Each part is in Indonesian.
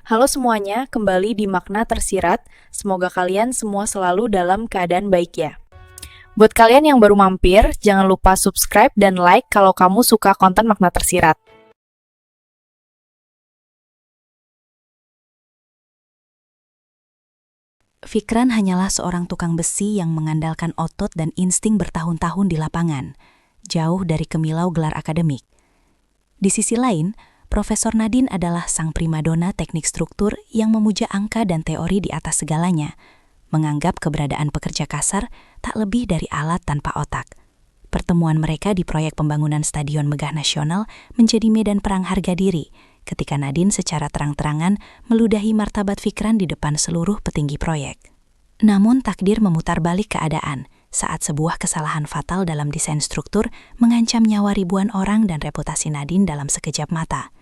Halo semuanya, kembali di Makna Tersirat. Semoga kalian semua selalu dalam keadaan baik ya. Buat kalian yang baru mampir, jangan lupa subscribe dan like kalau kamu suka konten Makna Tersirat. Fikran hanyalah seorang tukang besi yang mengandalkan otot dan insting bertahun-tahun di lapangan, jauh dari kemilau gelar akademik. Di sisi lain, Profesor Nadine adalah sang primadona teknik struktur yang memuja angka dan teori di atas segalanya, menganggap keberadaan pekerja kasar tak lebih dari alat tanpa otak. Pertemuan mereka di proyek pembangunan Stadion Megah Nasional menjadi medan perang harga diri, ketika Nadine secara terang-terangan meludahi martabat Fikran di depan seluruh petinggi proyek. Namun takdir memutar balik keadaan saat sebuah kesalahan fatal dalam desain struktur mengancam nyawa ribuan orang dan reputasi Nadine dalam sekejap mata.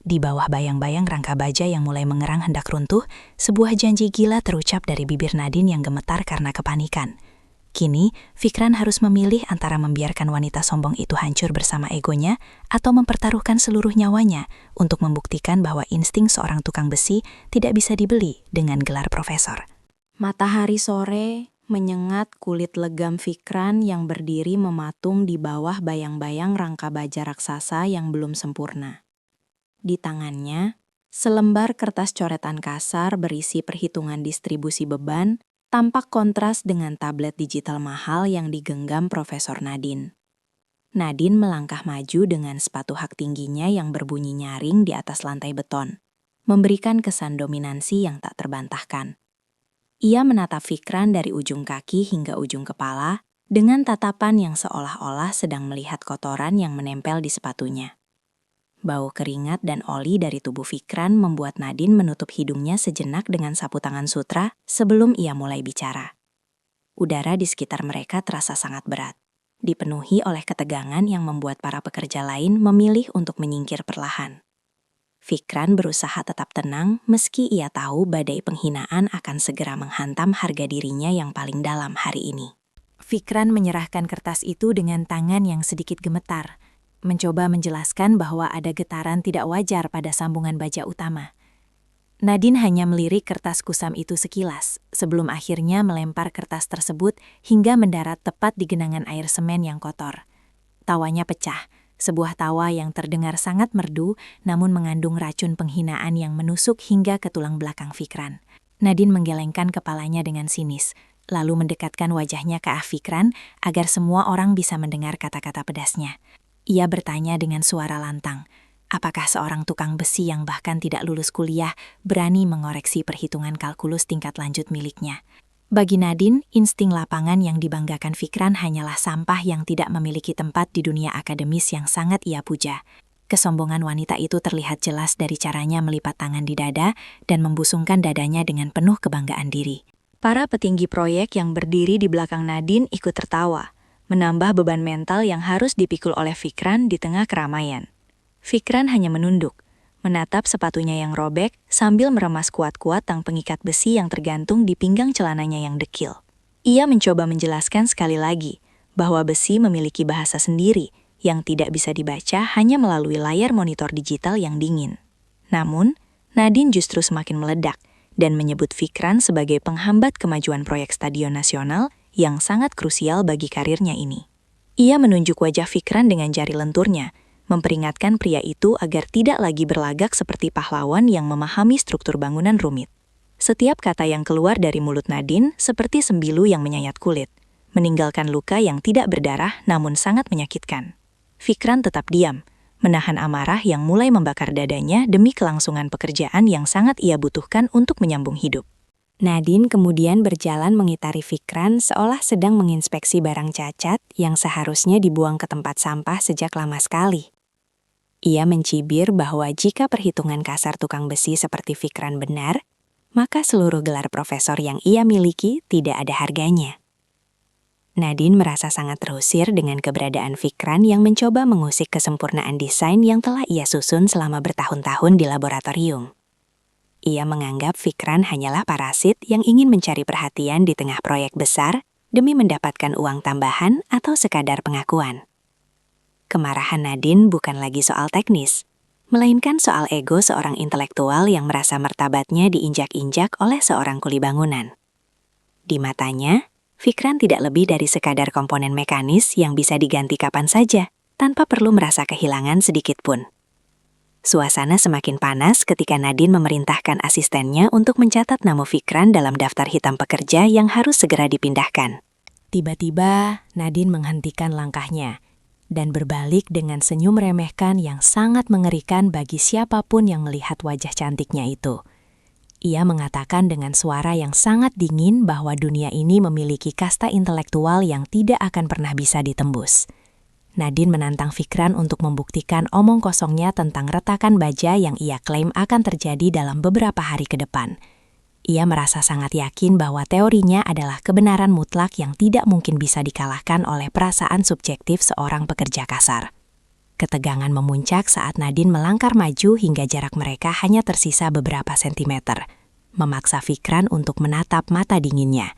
Di bawah bayang-bayang rangka baja yang mulai mengerang hendak runtuh, sebuah janji gila terucap dari bibir Nadine yang gemetar karena kepanikan. Kini, Fikran harus memilih antara membiarkan wanita sombong itu hancur bersama egonya atau mempertaruhkan seluruh nyawanya untuk membuktikan bahwa insting seorang tukang besi tidak bisa dibeli dengan gelar profesor. Matahari sore menyengat kulit legam Fikran yang berdiri mematung di bawah bayang-bayang rangka baja raksasa yang belum sempurna. Di tangannya, selembar kertas coretan kasar berisi perhitungan distribusi beban tampak kontras dengan tablet digital mahal yang digenggam Profesor Nadine. Nadine melangkah maju dengan sepatu hak tingginya yang berbunyi nyaring di atas lantai beton, memberikan kesan dominansi yang tak terbantahkan. Ia menatap Fikran dari ujung kaki hingga ujung kepala dengan tatapan yang seolah-olah sedang melihat kotoran yang menempel di sepatunya. Bau keringat dan oli dari tubuh Fikran membuat Nadine menutup hidungnya sejenak dengan sapu tangan sutra sebelum ia mulai bicara. Udara di sekitar mereka terasa sangat berat, dipenuhi oleh ketegangan yang membuat para pekerja lain memilih untuk menyingkir perlahan. Fikran berusaha tetap tenang meski ia tahu badai penghinaan akan segera menghantam harga dirinya yang paling dalam hari ini. Fikran menyerahkan kertas itu dengan tangan yang sedikit gemetar, mencoba menjelaskan bahwa ada getaran tidak wajar pada sambungan baja utama. Nadine hanya melirik kertas kusam itu sekilas, sebelum akhirnya melempar kertas tersebut hingga mendarat tepat di genangan air semen yang kotor. Tawanya pecah, sebuah tawa yang terdengar sangat merdu, namun mengandung racun penghinaan yang menusuk hingga ke tulang belakang Fikran. Nadine menggelengkan kepalanya dengan sinis, lalu mendekatkan wajahnya ke Fikran agar semua orang bisa mendengar kata-kata pedasnya. Ia bertanya dengan suara lantang, apakah seorang tukang besi yang bahkan tidak lulus kuliah berani mengoreksi perhitungan kalkulus tingkat lanjut miliknya? Bagi Nadine, insting lapangan yang dibanggakan Fikran hanyalah sampah yang tidak memiliki tempat di dunia akademis yang sangat ia puja. Kesombongan wanita itu terlihat jelas dari caranya melipat tangan di dada dan membusungkan dadanya dengan penuh kebanggaan diri. Para petinggi proyek yang berdiri di belakang Nadine ikut tertawa, menambah beban mental yang harus dipikul oleh Fikran di tengah keramaian. Fikran hanya menunduk, menatap sepatunya yang robek sambil meremas kuat-kuat tang pengikat besi yang tergantung di pinggang celananya yang dekil. Ia mencoba menjelaskan sekali lagi bahwa besi memiliki bahasa sendiri yang tidak bisa dibaca hanya melalui layar monitor digital yang dingin. Namun, Nadine justru semakin meledak dan menyebut Fikran sebagai penghambat kemajuan proyek Stadion Nasional yang sangat krusial bagi karirnya ini. Ia menunjuk wajah Fikran dengan jari lenturnya, memperingatkan pria itu agar tidak lagi berlagak seperti pahlawan yang memahami struktur bangunan rumit. Setiap kata yang keluar dari mulut Nadine seperti sembilu yang menyayat kulit, meninggalkan luka yang tidak berdarah namun sangat menyakitkan. Fikran tetap diam, menahan amarah yang mulai membakar dadanya demi kelangsungan pekerjaan yang sangat ia butuhkan untuk menyambung hidup. Nadine kemudian berjalan mengitari Fikran seolah sedang menginspeksi barang cacat yang seharusnya dibuang ke tempat sampah sejak lama sekali. Ia mencibir bahwa jika perhitungan kasar tukang besi seperti Fikran benar, maka seluruh gelar profesor yang ia miliki tidak ada harganya. Nadine merasa sangat terusir dengan keberadaan Fikran yang mencoba mengusik kesempurnaan desain yang telah ia susun selama bertahun-tahun di laboratorium. Ia menganggap Fikran hanyalah parasit yang ingin mencari perhatian di tengah proyek besar demi mendapatkan uang tambahan atau sekadar pengakuan. Kemarahan Nadine bukan lagi soal teknis, melainkan soal ego seorang intelektual yang merasa martabatnya diinjak-injak oleh seorang kuli bangunan. Di matanya, Fikran tidak lebih dari sekadar komponen mekanis yang bisa diganti kapan saja, tanpa perlu merasa kehilangan sedikit pun. Suasana semakin panas ketika Nadine memerintahkan asistennya untuk mencatat nama Fikran dalam daftar hitam pekerja yang harus segera dipindahkan. Tiba-tiba, Nadine menghentikan langkahnya dan berbalik dengan senyum meremehkan yang sangat mengerikan bagi siapapun yang melihat wajah cantiknya itu. Ia mengatakan dengan suara yang sangat dingin bahwa dunia ini memiliki kasta intelektual yang tidak akan pernah bisa ditembus. Nadine menantang Fikran untuk membuktikan omong kosongnya tentang retakan baja yang ia klaim akan terjadi dalam beberapa hari ke depan. Ia merasa sangat yakin bahwa teorinya adalah kebenaran mutlak yang tidak mungkin bisa dikalahkan oleh perasaan subjektif seorang pekerja kasar. Ketegangan memuncak saat Nadine melangkar maju hingga jarak mereka hanya tersisa beberapa sentimeter, memaksa Fikran untuk menatap mata dinginnya.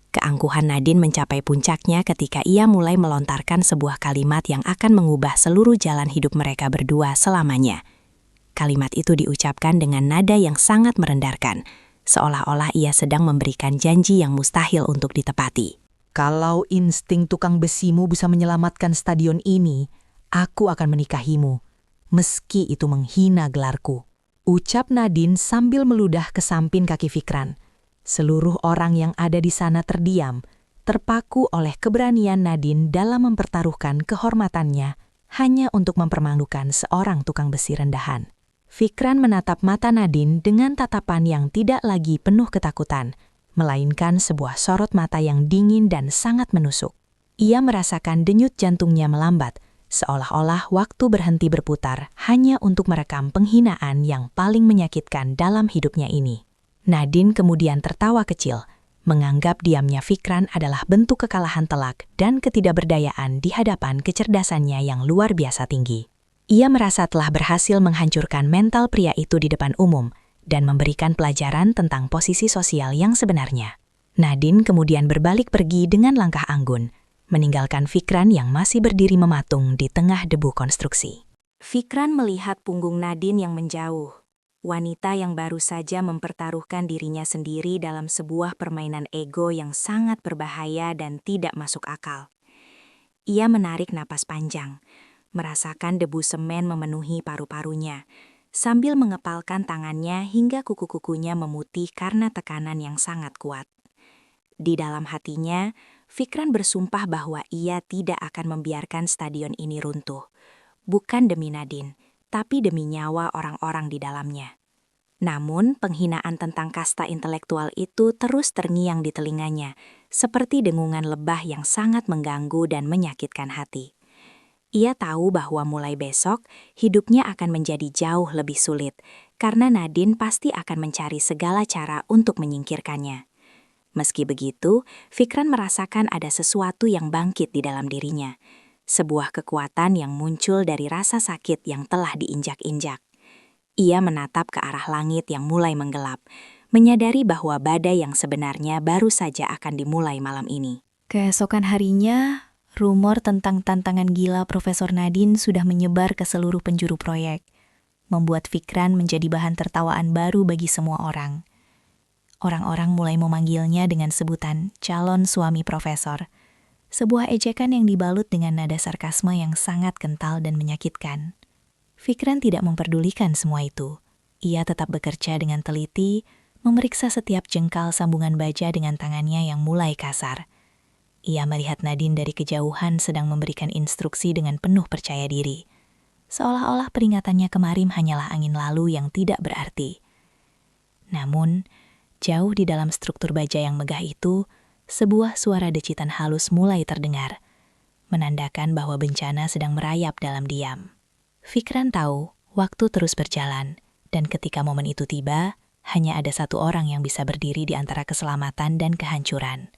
Keangkuhan Nadine mencapai puncaknya ketika ia mulai melontarkan sebuah kalimat yang akan mengubah seluruh jalan hidup mereka berdua selamanya. Kalimat itu diucapkan dengan nada yang sangat merendahkan, seolah-olah ia sedang memberikan janji yang mustahil untuk ditepati. Kalau insting tukang besimu bisa menyelamatkan stadion ini, aku akan menikahimu, meski itu menghina gelarku. Ucap Nadine sambil meludah ke samping kaki Fikran. Seluruh orang yang ada di sana terdiam, terpaku oleh keberanian Nadine dalam mempertaruhkan kehormatannya hanya untuk mempermalukan seorang tukang besi rendahan. Fikran menatap mata Nadine dengan tatapan yang tidak lagi penuh ketakutan, melainkan sebuah sorot mata yang dingin dan sangat menusuk. Ia merasakan denyut jantungnya melambat, seolah-olah waktu berhenti berputar hanya untuk merekam penghinaan yang paling menyakitkan dalam hidupnya ini. Nadine kemudian tertawa kecil, menganggap diamnya Fikran adalah bentuk kekalahan telak dan ketidakberdayaan di hadapan kecerdasannya yang luar biasa tinggi. Ia merasa telah berhasil menghancurkan mental pria itu di depan umum dan memberikan pelajaran tentang posisi sosial yang sebenarnya. Nadine kemudian berbalik pergi dengan langkah anggun, meninggalkan Fikran yang masih berdiri mematung di tengah debu konstruksi. Fikran melihat punggung Nadine yang menjauh. Wanita yang baru saja mempertaruhkan dirinya sendiri dalam sebuah permainan ego yang sangat berbahaya dan tidak masuk akal. Ia menarik napas panjang, merasakan debu semen memenuhi paru-parunya, sambil mengepalkan tangannya hingga kuku-kukunya memutih karena tekanan yang sangat kuat. Di dalam hatinya, Fikran bersumpah bahwa ia tidak akan membiarkan stadion ini runtuh, bukan demi Nadine, tapi demi nyawa orang-orang di dalamnya. Namun, penghinaan tentang kasta intelektual itu terus terngiang di telinganya, seperti dengungan lebah yang sangat mengganggu dan menyakitkan hati. Ia tahu bahwa mulai besok, hidupnya akan menjadi jauh lebih sulit, karena Nadine pasti akan mencari segala cara untuk menyingkirkannya. Meski begitu, Fikran merasakan ada sesuatu yang bangkit di dalam dirinya, sebuah kekuatan yang muncul dari rasa sakit yang telah diinjak-injak. Ia menatap ke arah langit yang mulai menggelap, menyadari bahwa badai yang sebenarnya baru saja akan dimulai malam ini. Keesokan harinya, rumor tentang tantangan gila Profesor Nadine sudah menyebar ke seluruh penjuru proyek, membuat Fikran menjadi bahan tertawaan baru bagi semua orang. Orang-orang mulai memanggilnya dengan sebutan calon suami profesor, sebuah ejekan yang dibalut dengan nada sarkasme yang sangat kental dan menyakitkan. Fikran tidak memperdulikan semua itu. Ia tetap bekerja dengan teliti, memeriksa setiap jengkal sambungan baja dengan tangannya yang mulai kasar. Ia melihat Nadine dari kejauhan sedang memberikan instruksi dengan penuh percaya diri, seolah-olah peringatannya kemarin hanyalah angin lalu yang tidak berarti. Namun, jauh di dalam struktur baja yang megah itu, sebuah suara decitan halus mulai terdengar, menandakan bahwa bencana sedang merayap dalam diam. Fikran tahu waktu terus berjalan, dan ketika momen itu tiba, hanya ada satu orang yang bisa berdiri di antara keselamatan dan kehancuran.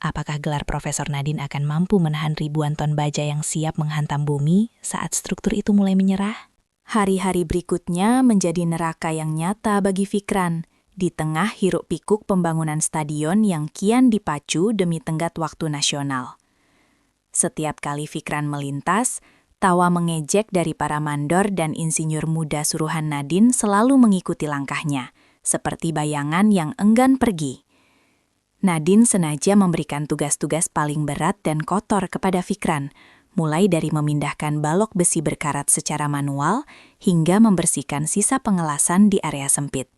Apakah gelar Profesor Nadine akan mampu menahan ribuan ton baja yang siap menghantam bumi saat struktur itu mulai menyerah? Hari-hari berikutnya menjadi neraka yang nyata bagi Fikran, di tengah hiruk-pikuk pembangunan stadion yang kian dipacu demi tenggat waktu nasional. Setiap kali Fikran melintas, Tawa mengejek dari para mandor dan insinyur muda suruhan Nadine selalu mengikuti langkahnya, seperti bayangan yang enggan pergi. Nadine sengaja memberikan tugas-tugas paling berat dan kotor kepada Fikran, mulai dari memindahkan balok besi berkarat secara manual hingga membersihkan sisa pengelasan di area sempit.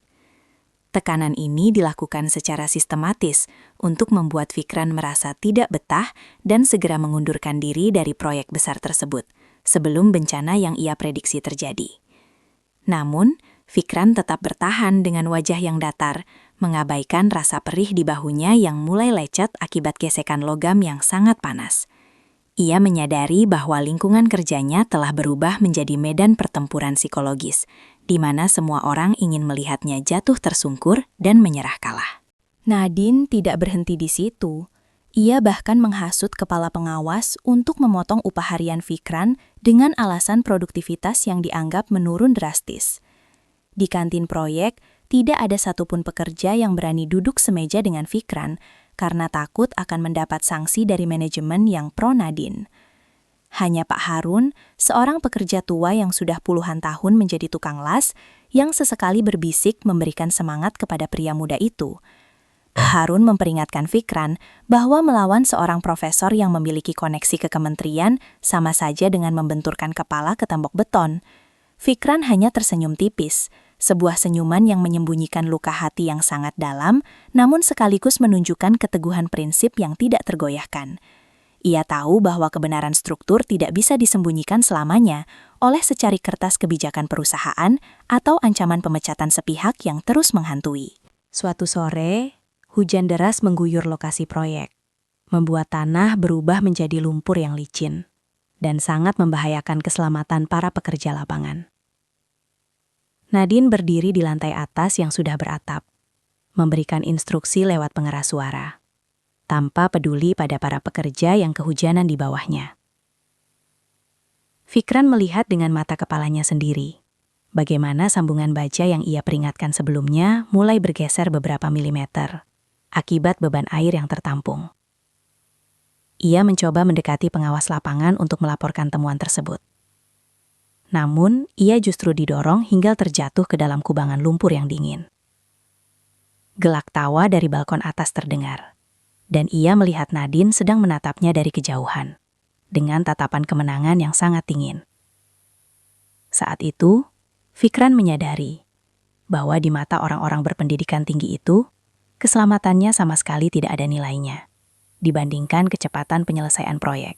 Tekanan ini dilakukan secara sistematis untuk membuat Fikran merasa tidak betah dan segera mengundurkan diri dari proyek besar tersebut, sebelum bencana yang ia prediksi terjadi. Namun, Fikran tetap bertahan dengan wajah yang datar, mengabaikan rasa perih di bahunya yang mulai lecet akibat gesekan logam yang sangat panas. Ia menyadari bahwa lingkungan kerjanya telah berubah menjadi medan pertempuran psikologis, di mana semua orang ingin melihatnya jatuh tersungkur dan menyerah kalah. Nadine tidak berhenti di situ. Ia bahkan menghasut kepala pengawas untuk memotong upah harian Fikran dengan alasan produktivitas yang dianggap menurun drastis. Di kantin proyek, tidak ada satupun pekerja yang berani duduk semeja dengan Fikran karena takut akan mendapat sanksi dari manajemen yang pro Nadine. Hanya Pak Harun, seorang pekerja tua yang sudah puluhan tahun menjadi tukang las, yang sesekali berbisik memberikan semangat kepada pria muda itu. Harun memperingatkan Fikran bahwa melawan seorang profesor yang memiliki koneksi ke kementerian sama saja dengan membenturkan kepala ke tembok beton. Fikran hanya tersenyum tipis, sebuah senyuman yang menyembunyikan luka hati yang sangat dalam, namun sekaligus menunjukkan keteguhan prinsip yang tidak tergoyahkan. Ia tahu bahwa kebenaran struktur tidak bisa disembunyikan selamanya oleh secari kertas kebijakan perusahaan atau ancaman pemecatan sepihak yang terus menghantui. Suatu sore, hujan deras mengguyur lokasi proyek, membuat tanah berubah menjadi lumpur yang licin, dan sangat membahayakan keselamatan para pekerja lapangan. Nadine berdiri di lantai atas yang sudah beratap, memberikan instruksi lewat pengeras suara, tanpa peduli pada para pekerja yang kehujanan di bawahnya. Fikran melihat dengan mata kepalanya sendiri, bagaimana sambungan baja yang ia peringatkan sebelumnya mulai bergeser beberapa milimeter, akibat beban air yang tertampung. Ia mencoba mendekati pengawas lapangan untuk melaporkan temuan tersebut. Namun, ia justru didorong hingga terjatuh ke dalam kubangan lumpur yang dingin. Gelak tawa dari balkon atas terdengar, dan ia melihat Nadine sedang menatapnya dari kejauhan, dengan tatapan kemenangan yang sangat dingin. Saat itu, Fikran menyadari bahwa di mata orang-orang berpendidikan tinggi itu, keselamatannya sama sekali tidak ada nilainya, dibandingkan kecepatan penyelesaian proyek.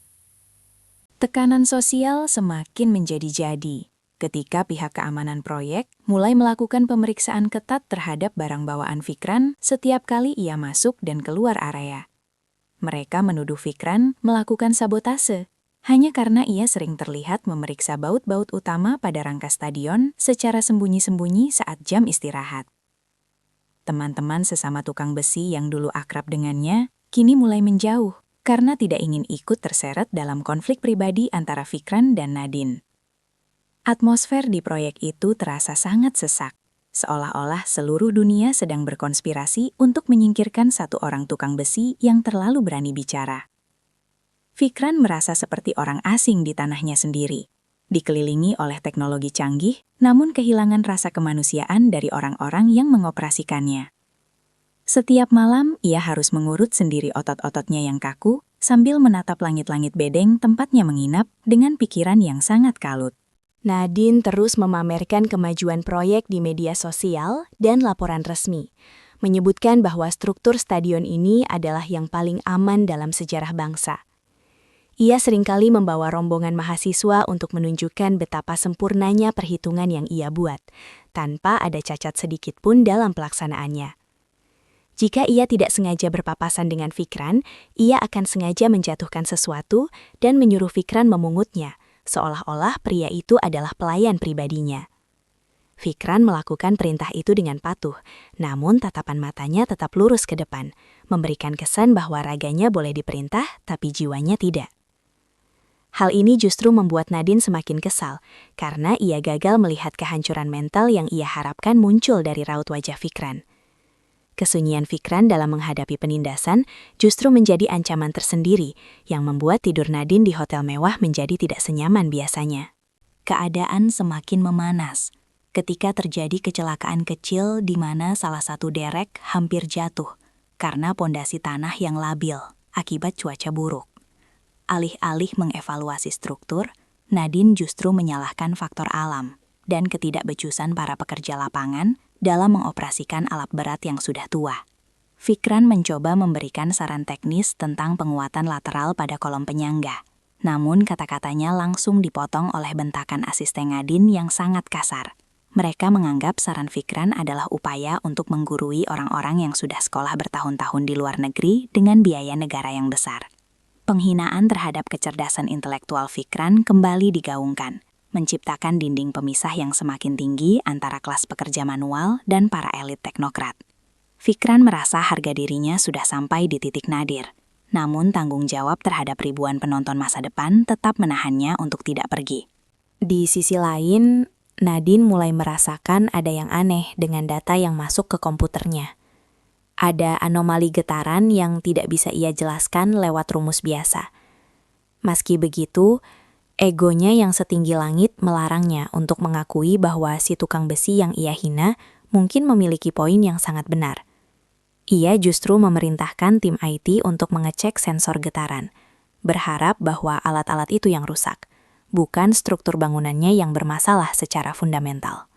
Tekanan sosial semakin menjadi-jadi ketika pihak keamanan proyek mulai melakukan pemeriksaan ketat terhadap barang bawaan Fikran setiap kali ia masuk dan keluar area. Mereka menuduh Fikran melakukan sabotase hanya karena ia sering terlihat memeriksa baut-baut utama pada rangka stadion secara sembunyi-sembunyi saat jam istirahat. Teman-teman sesama tukang besi yang dulu akrab dengannya kini mulai menjauh karena tidak ingin ikut terseret dalam konflik pribadi antara Fikran dan Nadine. Atmosfer di proyek itu terasa sangat sesak, seolah-olah seluruh dunia sedang berkonspirasi untuk menyingkirkan satu orang tukang besi yang terlalu berani bicara. Fikran merasa seperti orang asing di tanahnya sendiri, dikelilingi oleh teknologi canggih, namun kehilangan rasa kemanusiaan dari orang-orang yang mengoperasikannya. Setiap malam, ia harus mengurut sendiri otot-ototnya yang kaku, sambil menatap langit-langit bedeng tempatnya menginap dengan pikiran yang sangat kalut. Nadine terus memamerkan kemajuan proyek di media sosial dan laporan resmi, menyebutkan bahwa struktur stadion ini adalah yang paling aman dalam sejarah bangsa. Ia seringkali membawa rombongan mahasiswa untuk menunjukkan betapa sempurnanya perhitungan yang ia buat, tanpa ada cacat sedikit pun dalam pelaksanaannya. Jika ia tidak sengaja berpapasan dengan Fikran, ia akan sengaja menjatuhkan sesuatu dan menyuruh Fikran memungutnya, seolah-olah pria itu adalah pelayan pribadinya. Fikran melakukan perintah itu dengan patuh, namun tatapan matanya tetap lurus ke depan, memberikan kesan bahwa raganya boleh diperintah, tapi jiwanya tidak. Hal ini justru membuat Nadine semakin kesal, karena ia gagal melihat kehancuran mental yang ia harapkan muncul dari raut wajah Fikran. Kesunyian Fikran dalam menghadapi penindasan justru menjadi ancaman tersendiri yang membuat tidur Nadine di hotel mewah menjadi tidak senyaman biasanya. Keadaan semakin memanas ketika terjadi kecelakaan kecil di mana salah satu derek hampir jatuh karena pondasi tanah yang labil akibat cuaca buruk. Alih-alih mengevaluasi struktur, Nadine justru menyalahkan faktor alam dan ketidakbecusan para pekerja lapangan dalam mengoperasikan alat berat yang sudah tua. Fikran mencoba memberikan saran teknis tentang penguatan lateral pada kolom penyangga. Namun kata-katanya langsung dipotong oleh bentakan asisten Nadine yang sangat kasar. Mereka menganggap saran Fikran adalah upaya untuk menggurui orang-orang yang sudah sekolah bertahun-tahun di luar negeri dengan biaya negara yang besar. Penghinaan terhadap kecerdasan intelektual Fikran kembali digaungkan, menciptakan dinding pemisah yang semakin tinggi antara kelas pekerja manual dan para elit teknokrat. Fikran merasa harga dirinya sudah sampai di titik nadir, namun tanggung jawab terhadap ribuan penonton masa depan tetap menahannya untuk tidak pergi. Di sisi lain, Nadine mulai merasakan ada yang aneh dengan data yang masuk ke komputernya. Ada anomali getaran yang tidak bisa ia jelaskan lewat rumus biasa. Meski begitu, egonya yang setinggi langit melarangnya untuk mengakui bahwa si tukang besi yang ia hina mungkin memiliki poin yang sangat benar. Ia justru memerintahkan tim IT untuk mengecek sensor getaran, berharap bahwa alat-alat itu yang rusak, bukan struktur bangunannya yang bermasalah secara fundamental.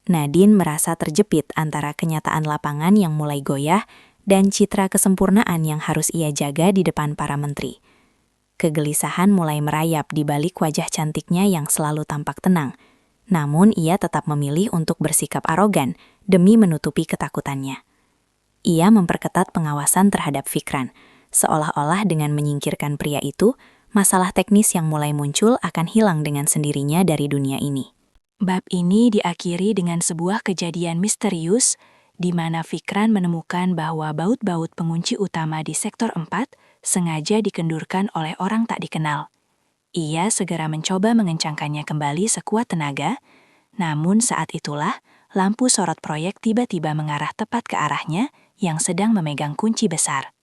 Nadine merasa terjepit antara kenyataan lapangan yang mulai goyah dan citra kesempurnaan yang harus ia jaga di depan para menteri. Kegelisahan mulai merayap di balik wajah cantiknya yang selalu tampak tenang, namun ia tetap memilih untuk bersikap arogan demi menutupi ketakutannya. Ia memperketat pengawasan terhadap Fikran, seolah-olah dengan menyingkirkan pria itu, masalah teknis yang mulai muncul akan hilang dengan sendirinya dari dunia ini. Bab ini diakhiri dengan sebuah kejadian misterius di mana Fikran menemukan bahwa baut-baut pengunci utama di sektor 4 sengaja dikendurkan oleh orang tak dikenal. Ia segera mencoba mengencangkannya kembali sekuat tenaga, namun saat itulah lampu sorot proyek tiba-tiba mengarah tepat ke arahnya yang sedang memegang kunci besar.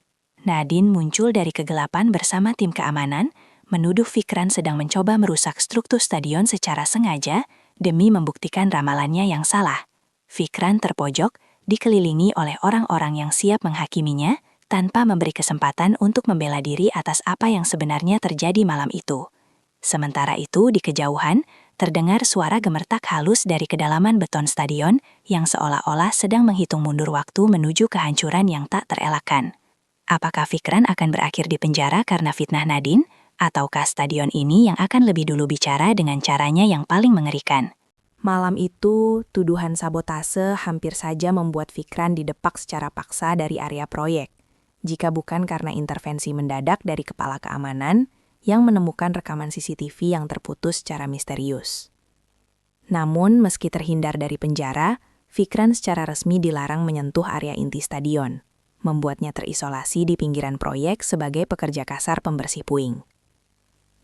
Nadine muncul dari kegelapan bersama tim keamanan, menuduh Fikran sedang mencoba merusak struktur stadion secara sengaja demi membuktikan ramalannya yang salah. Fikran terpojok, dikelilingi oleh orang-orang yang siap menghakiminya, tanpa memberi kesempatan untuk membela diri atas apa yang sebenarnya terjadi malam itu. Sementara itu, di kejauhan, terdengar suara gemertak halus dari kedalaman beton stadion yang seolah-olah sedang menghitung mundur waktu menuju kehancuran yang tak terelakkan. Apakah Fikran akan berakhir di penjara karena fitnah Nadine, ataukah stadion ini yang akan lebih dulu bicara dengan caranya yang paling mengerikan? Malam itu, tuduhan sabotase hampir saja membuat Fikran didepak secara paksa dari area proyek, jika bukan karena intervensi mendadak dari kepala keamanan yang menemukan rekaman CCTV yang terputus secara misterius. Namun, meski terhindar dari penjara, Fikran secara resmi dilarang menyentuh area inti stadion, membuatnya terisolasi di pinggiran proyek sebagai pekerja kasar pembersih puing.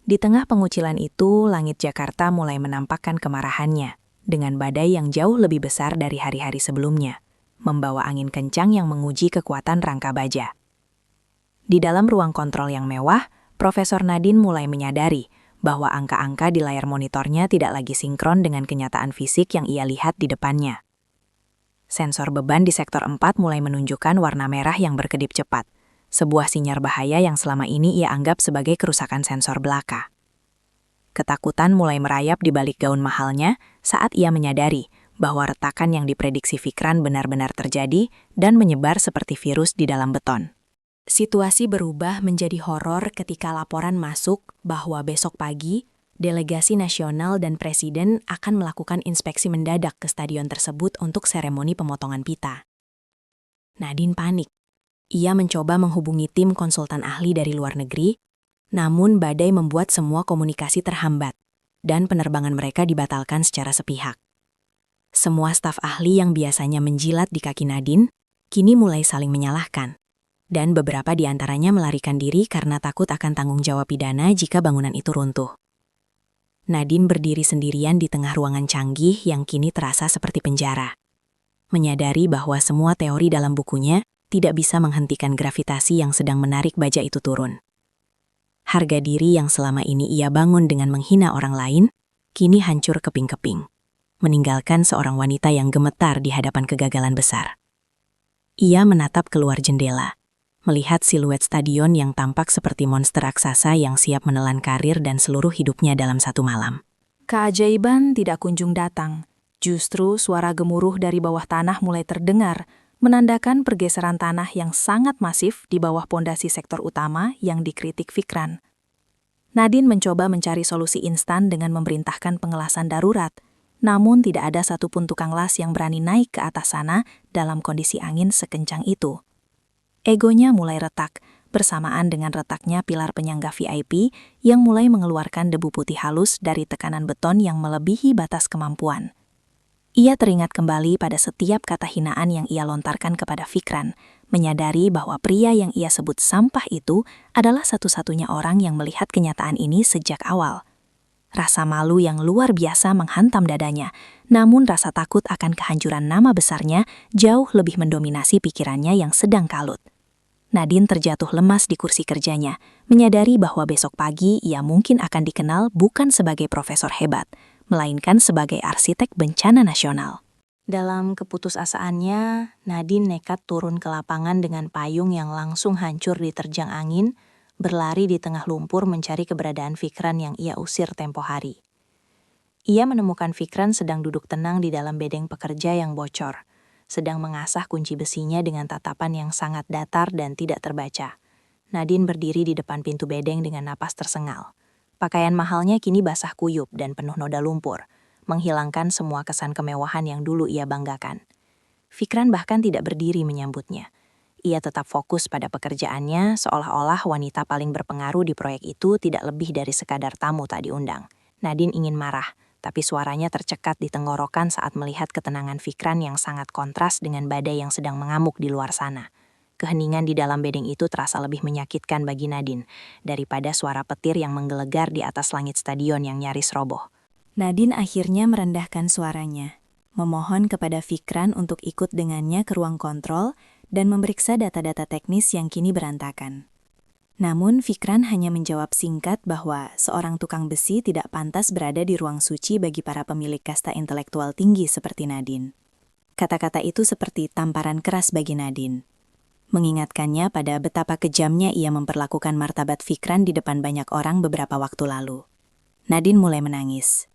Di tengah pengucilan itu, langit Jakarta mulai menampakkan kemarahannya, dengan badai yang jauh lebih besar dari hari-hari sebelumnya, membawa angin kencang yang menguji kekuatan rangka baja. Di dalam ruang kontrol yang mewah, Profesor Nadine mulai menyadari bahwa angka-angka di layar monitornya tidak lagi sinkron dengan kenyataan fisik yang ia lihat di depannya. Sensor beban di sektor 4 mulai menunjukkan warna merah yang berkedip cepat, sebuah sinyal bahaya yang selama ini ia anggap sebagai kerusakan sensor belaka. Ketakutan mulai merayap di balik gaun mahalnya saat ia menyadari bahwa retakan yang diprediksi Fikran benar-benar terjadi dan menyebar seperti virus di dalam beton. Situasi berubah menjadi horor ketika laporan masuk bahwa besok pagi, delegasi nasional dan presiden akan melakukan inspeksi mendadak ke stadion tersebut untuk seremoni pemotongan pita. Nadine panik. Ia mencoba menghubungi tim konsultan ahli dari luar negeri, namun badai membuat semua komunikasi terhambat, dan penerbangan mereka dibatalkan secara sepihak. Semua staf ahli yang biasanya menjilat di kaki Nadine, kini mulai saling menyalahkan, dan beberapa di antaranya melarikan diri karena takut akan tanggung jawab pidana jika bangunan itu runtuh. Nadine berdiri sendirian di tengah ruangan canggih yang kini terasa seperti penjara. menyadari bahwa semua teori dalam bukunya tidak bisa menghentikan gravitasi yang sedang menarik baja itu turun. Harga diri yang selama ini ia bangun dengan menghina orang lain, kini hancur keping-keping, meninggalkan seorang wanita yang gemetar di hadapan kegagalan besar. Ia menatap keluar jendela, melihat siluet stadion yang tampak seperti monster raksasa yang siap menelan karir dan seluruh hidupnya dalam satu malam. Keajaiban tidak kunjung datang. Justru suara gemuruh dari bawah tanah mulai terdengar, menandakan pergeseran tanah yang sangat masif di bawah pondasi sektor utama yang dikritik Fikran. Nadine mencoba mencari solusi instan dengan memerintahkan pengelasan darurat, namun tidak ada satupun tukang las yang berani naik ke atas sana dalam kondisi angin sekencang itu. Egonya mulai retak, bersamaan dengan retaknya pilar penyangga VIP yang mulai mengeluarkan debu putih halus dari tekanan beton yang melebihi batas kemampuan. Ia teringat kembali pada setiap kata hinaan yang ia lontarkan kepada Fikran, menyadari bahwa pria yang ia sebut sampah itu adalah satu-satunya orang yang melihat kenyataan ini sejak awal. Rasa malu yang luar biasa menghantam dadanya, namun rasa takut akan kehancuran nama besarnya jauh lebih mendominasi pikirannya yang sedang kalut. Nadine terjatuh lemas di kursi kerjanya, menyadari bahwa besok pagi ia mungkin akan dikenal bukan sebagai profesor hebat, melainkan sebagai arsitek bencana nasional. Dalam keputusasaannya, Nadine nekat turun ke lapangan dengan payung yang langsung hancur diterjang angin, berlari di tengah lumpur mencari keberadaan Fikran yang ia usir tempo hari. Ia menemukan Fikran sedang duduk tenang di dalam bedeng pekerja yang bocor, sedang mengasah kunci besinya dengan tatapan yang sangat datar dan tidak terbaca. Nadine berdiri di depan pintu bedeng dengan napas tersengal. Pakaian mahalnya kini basah kuyup dan penuh noda lumpur, menghilangkan semua kesan kemewahan yang dulu ia banggakan. Fikran bahkan tidak berdiri menyambutnya. Ia tetap fokus pada pekerjaannya, seolah-olah wanita paling berpengaruh di proyek itu tidak lebih dari sekadar tamu tak diundang. Nadine ingin marah, tapi suaranya tercekat di tenggorokan saat melihat ketenangan Fikran yang sangat kontras dengan badai yang sedang mengamuk di luar sana. Keheningan di dalam bedeng itu terasa lebih menyakitkan bagi Nadine daripada suara petir yang menggelegar di atas langit stadion yang nyaris roboh. Nadine akhirnya merendahkan suaranya, memohon kepada Fikran untuk ikut dengannya ke ruang kontrol dan memeriksa data-data teknis yang kini berantakan. Namun Fikran hanya menjawab singkat bahwa seorang tukang besi tidak pantas berada di ruang suci bagi para pemilik kasta intelektual tinggi seperti Nadine. Kata-kata itu seperti tamparan keras bagi Nadine, mengingatkannya pada betapa kejamnya ia memperlakukan martabat Fikran di depan banyak orang beberapa waktu lalu. Nadine mulai menangis.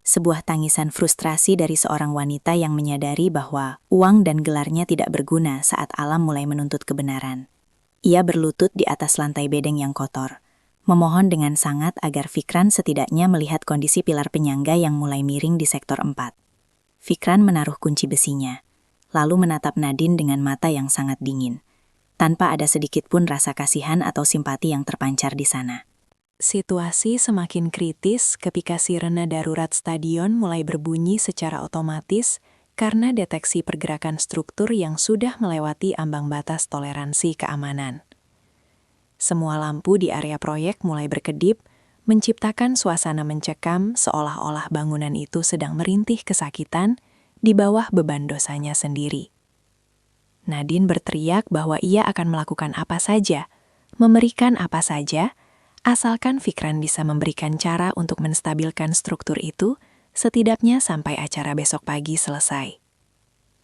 Sebuah tangisan frustrasi dari seorang wanita yang menyadari bahwa uang dan gelarnya tidak berguna saat alam mulai menuntut kebenaran. Ia berlutut di atas lantai bedeng yang kotor, memohon dengan sangat agar Fikran setidaknya melihat kondisi pilar penyangga yang mulai miring di sektor 4. Fikran menaruh kunci besinya, lalu menatap Nadine dengan mata yang sangat dingin, tanpa ada sedikit pun rasa kasihan atau simpati yang terpancar di sana. Situasi semakin kritis ketika sirene darurat stadion mulai berbunyi secara otomatis karena deteksi pergerakan struktur yang sudah melewati ambang batas toleransi keamanan. Semua lampu di area proyek mulai berkedip, menciptakan suasana mencekam seolah-olah bangunan itu sedang merintih kesakitan di bawah beban dosanya sendiri. Nadine berteriak bahwa ia akan melakukan apa saja, memberikan apa saja, asalkan Fikran bisa memberikan cara untuk menstabilkan struktur itu, setidaknya sampai acara besok pagi selesai.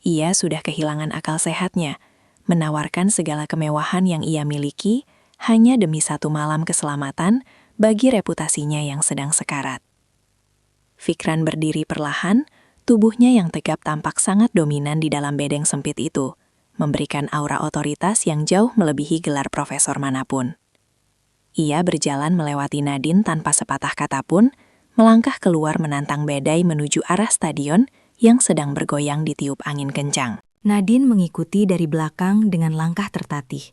Ia sudah kehilangan akal sehatnya, menawarkan segala kemewahan yang ia miliki hanya demi satu malam keselamatan bagi reputasinya yang sedang sekarat. Fikran berdiri perlahan, tubuhnya yang tegap tampak sangat dominan di dalam bedeng sempit itu, memberikan aura otoritas yang jauh melebihi gelar profesor manapun. Ia berjalan melewati Nadine tanpa sepatah kata pun, melangkah keluar menantang badai menuju arah stadion yang sedang bergoyang ditiup angin kencang. Nadine mengikuti dari belakang dengan langkah tertatih.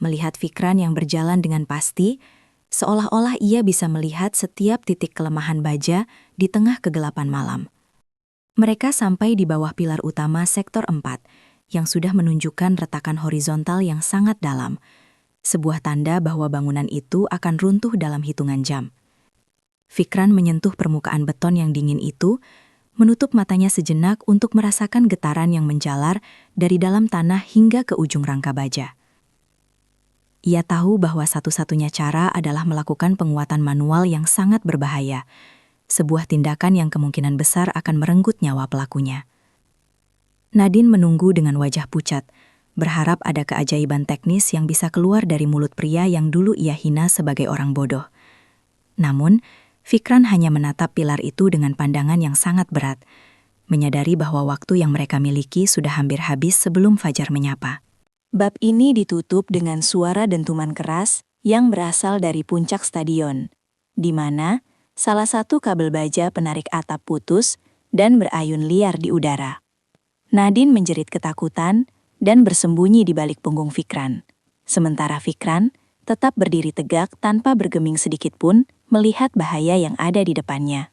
Melihat Fikran yang berjalan dengan pasti, seolah-olah ia bisa melihat setiap titik kelemahan baja di tengah kegelapan malam. Mereka sampai di bawah pilar utama sektor 4, yang sudah menunjukkan retakan horizontal yang sangat dalam, sebuah tanda bahwa bangunan itu akan runtuh dalam hitungan jam. Fikran menyentuh permukaan beton yang dingin itu, menutup matanya sejenak untuk merasakan getaran yang menjalar dari dalam tanah hingga ke ujung rangka baja. Ia tahu bahwa satu-satunya cara adalah melakukan penguatan manual yang sangat berbahaya, sebuah tindakan yang kemungkinan besar akan merenggut nyawa pelakunya. Nadine menunggu dengan wajah pucat, berharap ada keajaiban teknis yang bisa keluar dari mulut pria yang dulu ia hina sebagai orang bodoh. Namun, Fikran hanya menatap pilar itu dengan pandangan yang sangat berat, menyadari bahwa waktu yang mereka miliki sudah hampir habis sebelum fajar menyapa. Bab ini ditutup dengan suara dentuman keras yang berasal dari puncak stadion, di mana salah satu kabel baja penarik atap putus dan berayun liar di udara. Nadine menjerit ketakutan dan bersembunyi di balik punggung Fikran. Sementara Fikran tetap berdiri tegak tanpa bergeming sedikit pun melihat bahaya yang ada di depannya.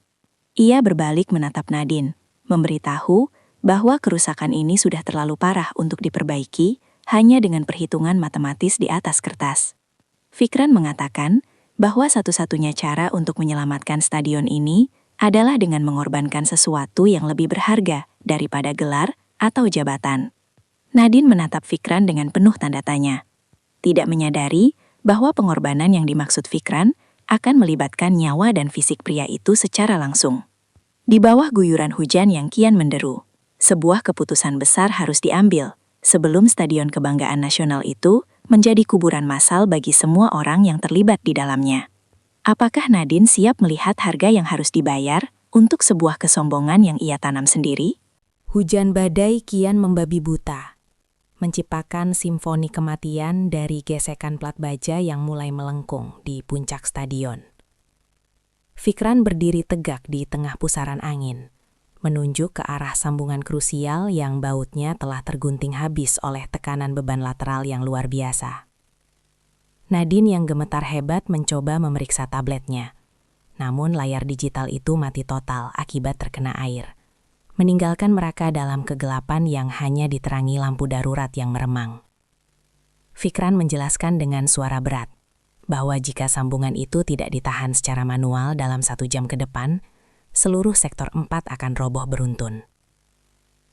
Ia berbalik menatap Nadine, memberitahu bahwa kerusakan ini sudah terlalu parah untuk diperbaiki hanya dengan perhitungan matematis di atas kertas. Fikran mengatakan bahwa satu-satunya cara untuk menyelamatkan stadion ini adalah dengan mengorbankan sesuatu yang lebih berharga daripada gelar atau jabatan. Nadine menatap Fikran dengan penuh tanda tanya. Tidak menyadari bahwa pengorbanan yang dimaksud Fikran akan melibatkan nyawa dan fisik pria itu secara langsung. Di bawah guyuran hujan yang kian menderu, sebuah keputusan besar harus diambil sebelum Stadion Kebanggaan Nasional itu menjadi kuburan massal bagi semua orang yang terlibat di dalamnya. Apakah Nadine siap melihat harga yang harus dibayar untuk sebuah kesombongan yang ia tanam sendiri? Hujan badai kian membabi buta, menciptakan simfoni kematian dari gesekan plat baja yang mulai melengkung di puncak stadion. Fikran berdiri tegak di tengah pusaran angin, menunjuk ke arah sambungan krusial yang bautnya telah tergunting habis oleh tekanan beban lateral yang luar biasa. Nadine yang gemetar hebat mencoba memeriksa tabletnya, namun layar digital itu mati total akibat terkena air, meninggalkan mereka dalam kegelapan yang hanya diterangi lampu darurat yang meremang. Fikran menjelaskan dengan suara berat bahwa jika sambungan itu tidak ditahan secara manual dalam 1 jam ke depan, seluruh sektor 4 akan roboh beruntun.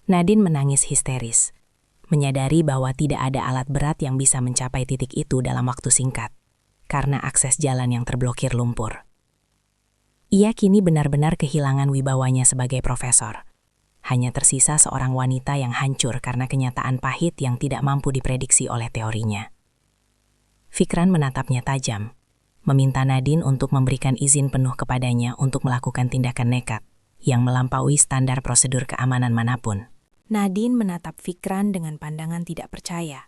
Nadine menangis histeris, menyadari bahwa tidak ada alat berat yang bisa mencapai titik itu dalam waktu singkat, karena akses jalan yang terblokir lumpur. Ia kini benar-benar kehilangan wibawanya sebagai profesor. Hanya tersisa seorang wanita yang hancur karena kenyataan pahit yang tidak mampu diprediksi oleh teorinya. Fikran menatapnya tajam, meminta Nadine untuk memberikan izin penuh kepadanya untuk melakukan tindakan nekat yang melampaui standar prosedur keamanan manapun. Nadine menatap Fikran dengan pandangan tidak percaya,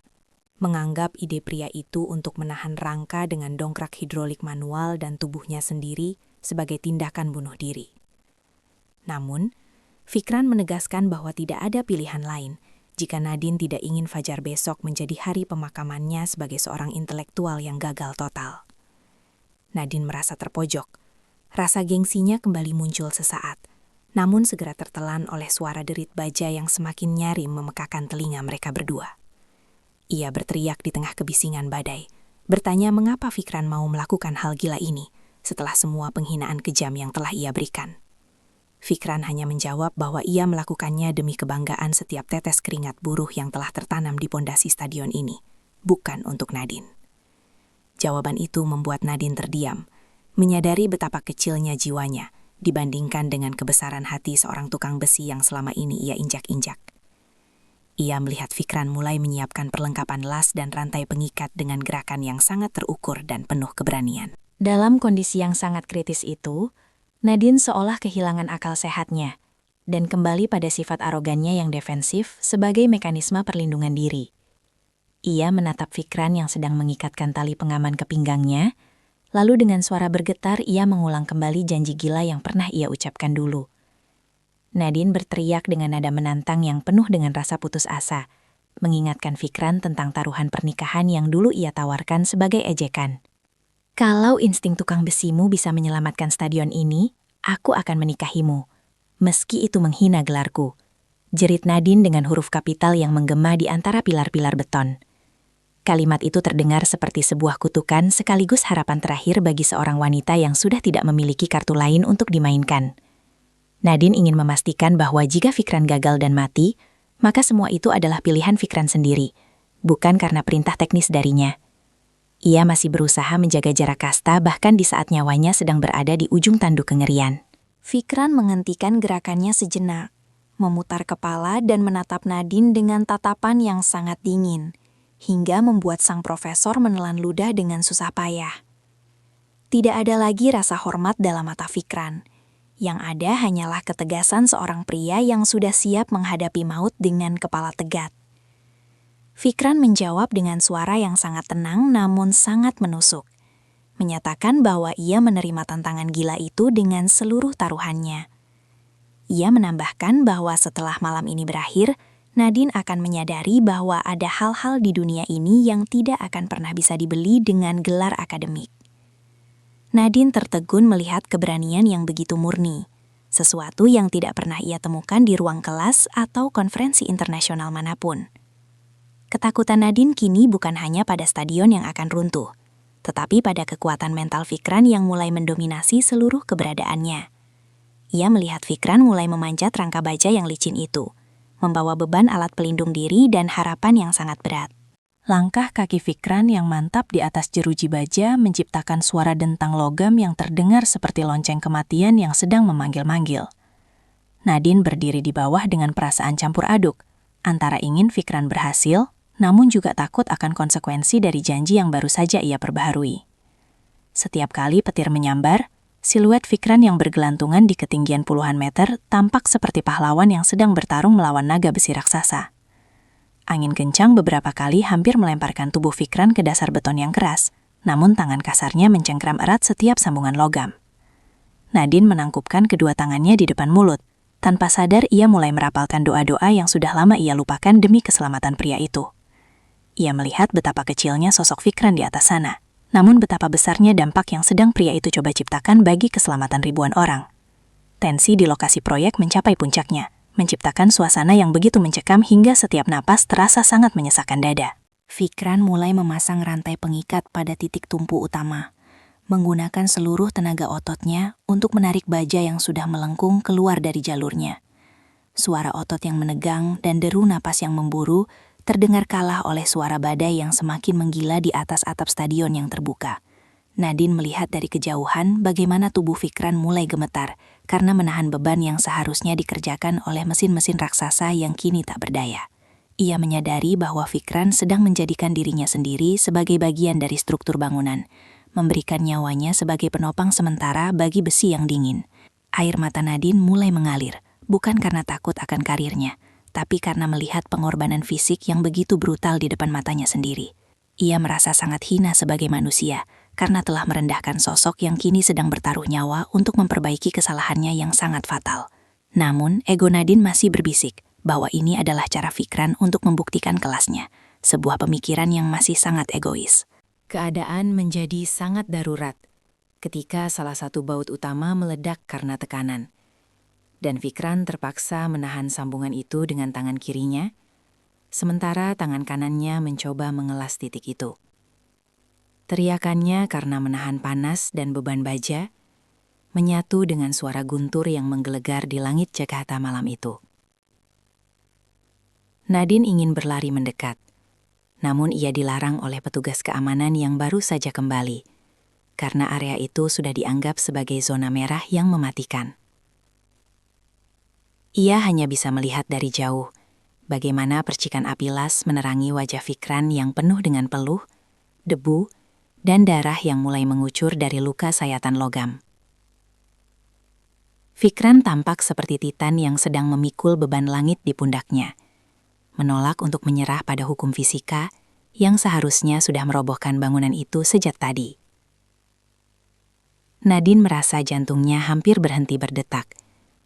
menganggap ide pria itu untuk menahan rangka dengan dongkrak hidrolik manual dan tubuhnya sendiri sebagai tindakan bunuh diri. Namun, Fikran menegaskan bahwa tidak ada pilihan lain jika Nadine tidak ingin fajar besok menjadi hari pemakamannya sebagai seorang intelektual yang gagal total. Nadine merasa terpojok. Rasa gengsinya kembali muncul sesaat, namun segera tertelan oleh suara derit baja yang semakin nyaring memekakan telinga mereka berdua. Ia berteriak di tengah kebisingan badai, bertanya mengapa Fikran mau melakukan hal gila ini setelah semua penghinaan kejam yang telah ia berikan. Fikran hanya menjawab bahwa ia melakukannya demi kebanggaan setiap tetes keringat buruh yang telah tertanam di pondasi stadion ini, bukan untuk Nadine. Jawaban itu membuat Nadine terdiam, menyadari betapa kecilnya jiwanya dibandingkan dengan kebesaran hati seorang tukang besi yang selama ini ia injak-injak. Ia melihat Fikran mulai menyiapkan perlengkapan las dan rantai pengikat dengan gerakan yang sangat terukur dan penuh keberanian. Dalam kondisi yang sangat kritis itu, Nadine seolah kehilangan akal sehatnya dan kembali pada sifat arogannya yang defensif sebagai mekanisme perlindungan diri. Ia menatap Fikran yang sedang mengikatkan tali pengaman ke pinggangnya, lalu dengan suara bergetar ia mengulang kembali janji gila yang pernah ia ucapkan dulu. Nadine berteriak dengan nada menantang yang penuh dengan rasa putus asa, mengingatkan Fikran tentang taruhan pernikahan yang dulu ia tawarkan sebagai ejekan. Kalau insting tukang besimu bisa menyelamatkan stadion ini, aku akan menikahimu, meski itu menghina gelarku, jerit Nadine dengan huruf kapital yang menggema di antara pilar-pilar beton. Kalimat itu terdengar seperti sebuah kutukan sekaligus harapan terakhir bagi seorang wanita yang sudah tidak memiliki kartu lain untuk dimainkan. Nadine ingin memastikan bahwa jika Fikran gagal dan mati, maka semua itu adalah pilihan Fikran sendiri, bukan karena perintah teknis darinya. Ia masih berusaha menjaga jarak kasta bahkan di saat nyawanya sedang berada di ujung tanduk kengerian. Fikran menghentikan gerakannya sejenak, memutar kepala dan menatap Nadine dengan tatapan yang sangat dingin, hingga membuat sang profesor menelan ludah dengan susah payah. Tidak ada lagi rasa hormat dalam mata Fikran. Yang ada hanyalah ketegasan seorang pria yang sudah siap menghadapi maut dengan kepala tegak. Fikran menjawab dengan suara yang sangat tenang namun sangat menusuk, menyatakan bahwa ia menerima tantangan gila itu dengan seluruh taruhannya. Ia menambahkan bahwa setelah malam ini berakhir, Nadine akan menyadari bahwa ada hal-hal di dunia ini yang tidak akan pernah bisa dibeli dengan gelar akademik. Nadine tertegun melihat keberanian yang begitu murni, sesuatu yang tidak pernah ia temukan di ruang kelas atau konferensi internasional manapun. Ketakutan Nadine kini bukan hanya pada stadion yang akan runtuh, tetapi pada kekuatan mental Fikran yang mulai mendominasi seluruh keberadaannya. Ia melihat Fikran mulai memanjat rangka baja yang licin itu, membawa beban alat pelindung diri dan harapan yang sangat berat. Langkah kaki Fikran yang mantap di atas jeruji baja menciptakan suara dentang logam yang terdengar seperti lonceng kematian yang sedang memanggil-manggil. Nadine berdiri di bawah dengan perasaan campur aduk, antara ingin Fikran berhasil, namun juga takut akan konsekuensi dari janji yang baru saja ia perbaharui. Setiap kali petir menyambar, siluet Fikran yang bergelantungan di ketinggian puluhan meter tampak seperti pahlawan yang sedang bertarung melawan naga besi raksasa. Angin kencang beberapa kali hampir melemparkan tubuh Fikran ke dasar beton yang keras, namun tangan kasarnya mencengkram erat setiap sambungan logam. Nadine menangkupkan kedua tangannya di depan mulut. Tanpa sadar ia mulai merapalkan doa-doa yang sudah lama ia lupakan demi keselamatan pria itu. Ia melihat betapa kecilnya sosok Fikran di atas sana, namun betapa besarnya dampak yang sedang pria itu coba ciptakan bagi keselamatan ribuan orang. Tensi di lokasi proyek mencapai puncaknya, menciptakan suasana yang begitu mencekam hingga setiap napas terasa sangat menyesakkan dada. Fikran mulai memasang rantai pengikat pada titik tumpu utama, menggunakan seluruh tenaga ototnya untuk menarik baja yang sudah melengkung keluar dari jalurnya. Suara otot yang menegang dan deru napas yang memburu terdengar kalah oleh suara badai yang semakin menggila di atas atap stadion yang terbuka. Nadine melihat dari kejauhan bagaimana tubuh Fikran mulai gemetar karena menahan beban yang seharusnya dikerjakan oleh mesin-mesin raksasa yang kini tak berdaya. Ia menyadari bahwa Fikran sedang menjadikan dirinya sendiri sebagai bagian dari struktur bangunan, memberikan nyawanya sebagai penopang sementara bagi besi yang dingin. Air mata Nadine mulai mengalir, bukan karena takut akan karirnya, tapi karena melihat pengorbanan fisik yang begitu brutal di depan matanya sendiri. Ia merasa sangat hina sebagai manusia, karena telah merendahkan sosok yang kini sedang bertaruh nyawa untuk memperbaiki kesalahannya yang sangat fatal. Namun, ego Nadine masih berbisik bahwa ini adalah cara Fikran untuk membuktikan kelasnya, sebuah pemikiran yang masih sangat egois. Keadaan menjadi sangat darurat ketika salah satu baut utama meledak karena tekanan. Dan Fikran terpaksa menahan sambungan itu dengan tangan kirinya, sementara tangan kanannya mencoba mengelas titik itu. Teriakannya karena menahan panas dan beban baja, menyatu dengan suara guntur yang menggelegar di langit Jakarta malam itu. Nadine ingin berlari mendekat, namun ia dilarang oleh petugas keamanan yang baru saja kembali, karena area itu sudah dianggap sebagai zona merah yang mematikan. Ia hanya bisa melihat dari jauh, bagaimana percikan api las menerangi wajah Fikran yang penuh dengan peluh, debu, dan darah yang mulai mengucur dari luka sayatan logam. Fikran tampak seperti Titan yang sedang memikul beban langit di pundaknya, menolak untuk menyerah pada hukum fisika yang seharusnya sudah merobohkan bangunan itu sejak tadi. Nadine merasa jantungnya hampir berhenti berdetak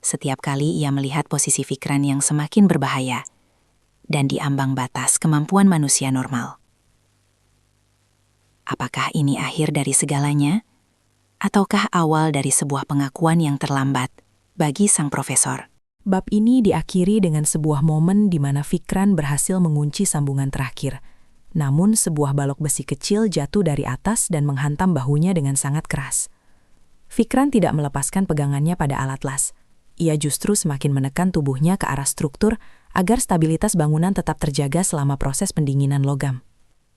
setiap kali ia melihat posisi Fikran yang semakin berbahaya dan di ambang batas kemampuan manusia normal. Apakah ini akhir dari segalanya? Ataukah awal dari sebuah pengakuan yang terlambat bagi sang profesor? Bab ini diakhiri dengan sebuah momen di mana Fikran berhasil mengunci sambungan terakhir. Namun sebuah balok besi kecil jatuh dari atas dan menghantam bahunya dengan sangat keras. Fikran tidak melepaskan pegangannya pada alat las. ia justru semakin menekan tubuhnya ke arah struktur agar stabilitas bangunan tetap terjaga selama proses pendinginan logam.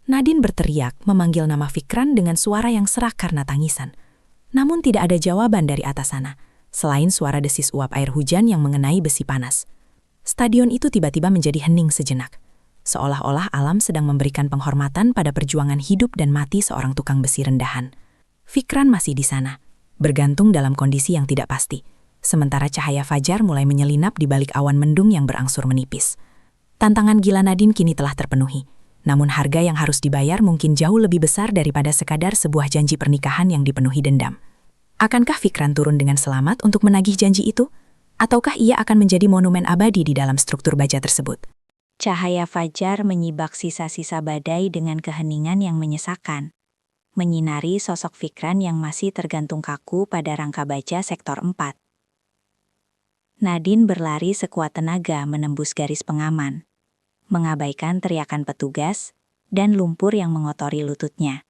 Nadine berteriak memanggil nama Fikran dengan suara yang serak karena tangisan. Namun tidak ada jawaban dari atas sana, selain suara desis uap air hujan yang mengenai besi panas. Stadion itu tiba-tiba menjadi hening sejenak, seolah-olah alam sedang memberikan penghormatan pada perjuangan hidup dan mati seorang tukang besi rendahan. Fikran masih di sana, bergantung dalam kondisi yang tidak pasti, sementara cahaya fajar mulai menyelinap di balik awan mendung yang berangsur menipis. Tantangan gila Nadine kini telah terpenuhi, namun harga yang harus dibayar mungkin jauh lebih besar daripada sekadar sebuah janji pernikahan yang dipenuhi dendam. Akankah Fikran turun dengan selamat untuk menagih janji itu? Ataukah ia akan menjadi monumen abadi di dalam struktur baja tersebut? Cahaya fajar menyibak sisa-sisa badai dengan keheningan yang menyesakan, menyinari sosok Fikran yang masih tergantung kaku pada rangka baja sektor 4. Nadine berlari sekuat tenaga menembus garis pengaman, mengabaikan teriakan petugas dan lumpur yang mengotori lututnya,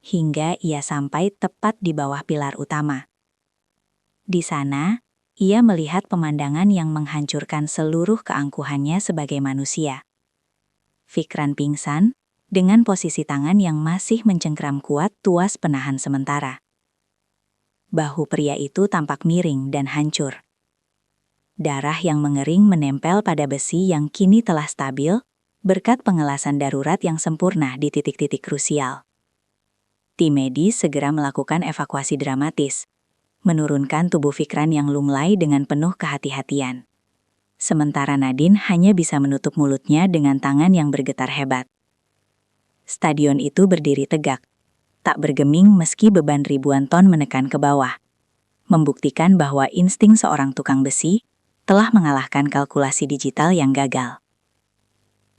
hingga ia sampai tepat di bawah pilar utama. Di sana, ia melihat pemandangan yang menghancurkan seluruh keangkuhannya sebagai manusia. Fikran pingsan, dengan posisi tangan yang masih mencengkram kuat tuas penahan sementara. Bahu pria itu tampak miring dan hancur. Darah yang mengering menempel pada besi yang kini telah stabil, berkat pengelasan darurat yang sempurna di titik-titik krusial. Tim medis segera melakukan evakuasi dramatis, menurunkan tubuh Fikran yang lunglai dengan penuh kehati-hatian. Sementara Nadine hanya bisa menutup mulutnya dengan tangan yang bergetar hebat. Stadion itu berdiri tegak, tak bergeming meski beban ribuan ton menekan ke bawah, membuktikan bahwa insting seorang tukang besi telah mengalahkan kalkulasi digital yang gagal.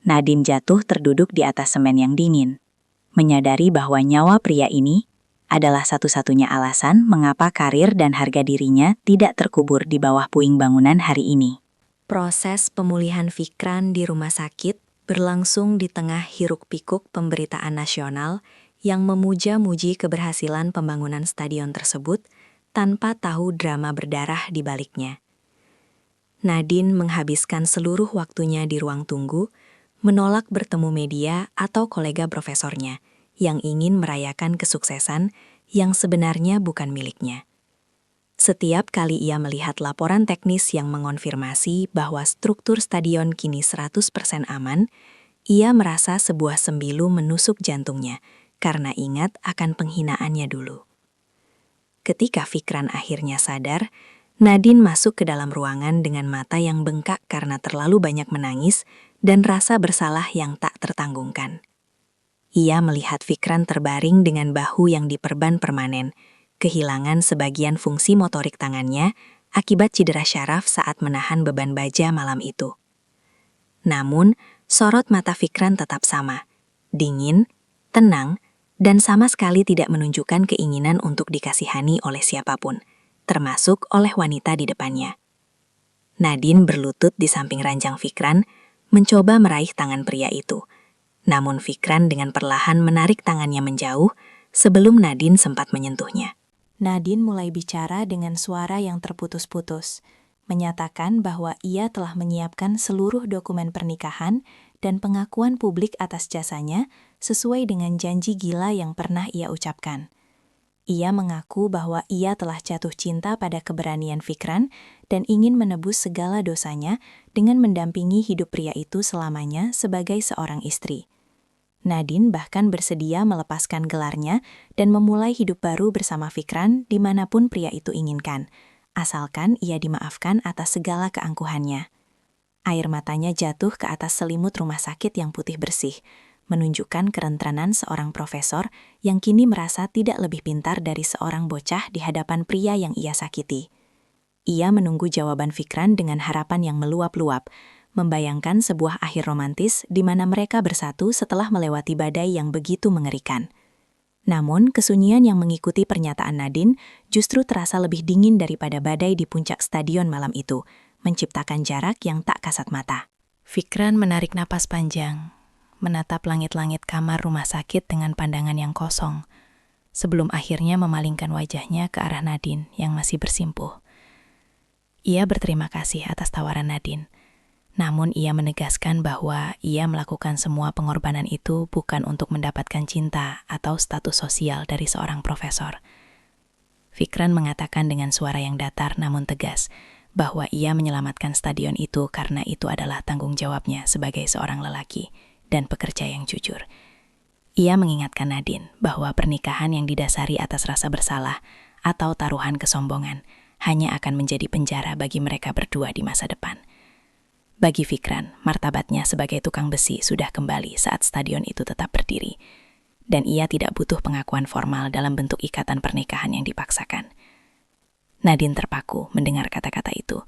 Nadine jatuh terduduk di atas semen yang dingin, menyadari bahwa nyawa pria ini adalah satu-satunya alasan mengapa karir dan harga dirinya tidak terkubur di bawah puing bangunan hari ini. Proses pemulihan Fikran di rumah sakit berlangsung di tengah hiruk-pikuk pemberitaan nasional yang memuja-muji keberhasilan pembangunan stadion tersebut tanpa tahu drama berdarah di baliknya. Nadine menghabiskan seluruh waktunya di ruang tunggu, menolak bertemu media atau kolega profesornya yang ingin merayakan kesuksesan yang sebenarnya bukan miliknya. Setiap kali ia melihat laporan teknis yang mengonfirmasi bahwa struktur stadion kini 100% aman, ia merasa sebuah sembilu menusuk jantungnya karena ingat akan penghinaannya dulu. Ketika Fikran akhirnya sadar, Nadine masuk ke dalam ruangan dengan mata yang bengkak karena terlalu banyak menangis dan rasa bersalah yang tak tertanggungkan. Ia melihat Fikran terbaring dengan bahu yang diperban permanen, kehilangan sebagian fungsi motorik tangannya akibat cedera syaraf saat menahan beban baja malam itu. Namun, sorot mata Fikran tetap sama, dingin, tenang, dan sama sekali tidak menunjukkan keinginan untuk dikasihani oleh siapapun, termasuk oleh wanita di depannya. Nadine berlutut di samping ranjang Fikran, mencoba meraih tangan pria itu. Namun Fikran dengan perlahan menarik tangannya menjauh sebelum Nadine sempat menyentuhnya. Nadine mulai bicara dengan suara yang terputus-putus, menyatakan bahwa ia telah menyiapkan seluruh dokumen pernikahan dan pengakuan publik atas jasanya sesuai dengan janji gila yang pernah ia ucapkan. Ia mengaku bahwa ia telah jatuh cinta pada keberanian Fikran dan ingin menebus segala dosanya dengan mendampingi hidup pria itu selamanya sebagai seorang istri. Nadine bahkan bersedia melepaskan gelarnya dan memulai hidup baru bersama Fikran dimanapun pria itu inginkan, asalkan ia dimaafkan atas segala keangkuhannya. Air matanya jatuh ke atas selimut rumah sakit yang putih bersih, menunjukkan kerentranan seorang profesor yang kini merasa tidak lebih pintar dari seorang bocah di hadapan pria yang ia sakiti. Ia menunggu jawaban Fikran dengan harapan yang meluap-luap, membayangkan sebuah akhir romantis di mana mereka bersatu setelah melewati badai yang begitu mengerikan. Namun, kesunyian yang mengikuti pernyataan Nadine justru terasa lebih dingin daripada badai di puncak stadion malam itu, menciptakan jarak yang tak kasat mata. Fikran menarik napas panjang, menatap langit-langit kamar rumah sakit dengan pandangan yang kosong, sebelum akhirnya memalingkan wajahnya ke arah Nadine yang masih bersimpuh. Ia berterima kasih atas tawaran Nadine. Namun ia menegaskan bahwa ia melakukan semua pengorbanan itu bukan untuk mendapatkan cinta atau status sosial dari seorang profesor. Fikran mengatakan dengan suara yang datar namun tegas bahwa ia menyelamatkan stadion itu karena itu adalah tanggung jawabnya sebagai seorang lelaki dan pekerja yang jujur. Ia mengingatkan Nadine bahwa pernikahan yang didasari atas rasa bersalah atau taruhan kesombongan hanya akan menjadi penjara bagi mereka berdua di masa depan. Bagi Fikran, martabatnya sebagai tukang besi sudah kembali saat stadion itu tetap berdiri, dan ia tidak butuh pengakuan formal dalam bentuk ikatan pernikahan yang dipaksakan. Nadine terpaku mendengar kata-kata itu,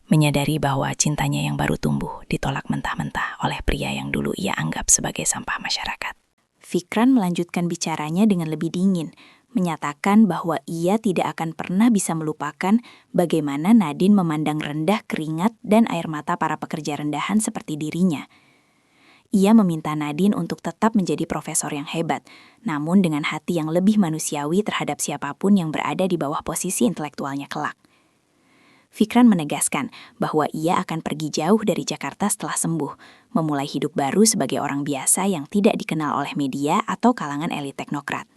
menyadari bahwa cintanya yang baru tumbuh ditolak mentah-mentah oleh pria yang dulu ia anggap sebagai sampah masyarakat. Fikran melanjutkan bicaranya dengan lebih dingin, menyatakan bahwa ia tidak akan pernah bisa melupakan bagaimana Nadine memandang rendah keringat dan air mata para pekerja rendahan seperti dirinya. Ia meminta Nadine untuk tetap menjadi profesor yang hebat, namun dengan hati yang lebih manusiawi terhadap siapapun yang berada di bawah posisi intelektualnya kelak. Fikran menegaskan bahwa ia akan pergi jauh dari Jakarta setelah sembuh, memulai hidup baru sebagai orang biasa yang tidak dikenal oleh media atau kalangan elit teknokrat.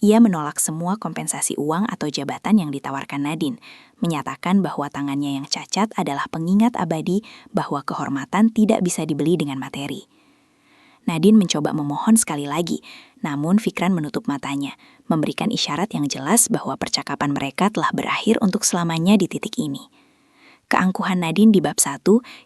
Ia menolak semua kompensasi uang atau jabatan yang ditawarkan Nadine, menyatakan bahwa tangannya yang cacat adalah pengingat abadi bahwa kehormatan tidak bisa dibeli dengan materi. Nadine mencoba memohon sekali lagi, namun Fikran menutup matanya, memberikan isyarat yang jelas bahwa percakapan mereka telah berakhir untuk selamanya di titik ini. Keangkuhan Nadine di bab 1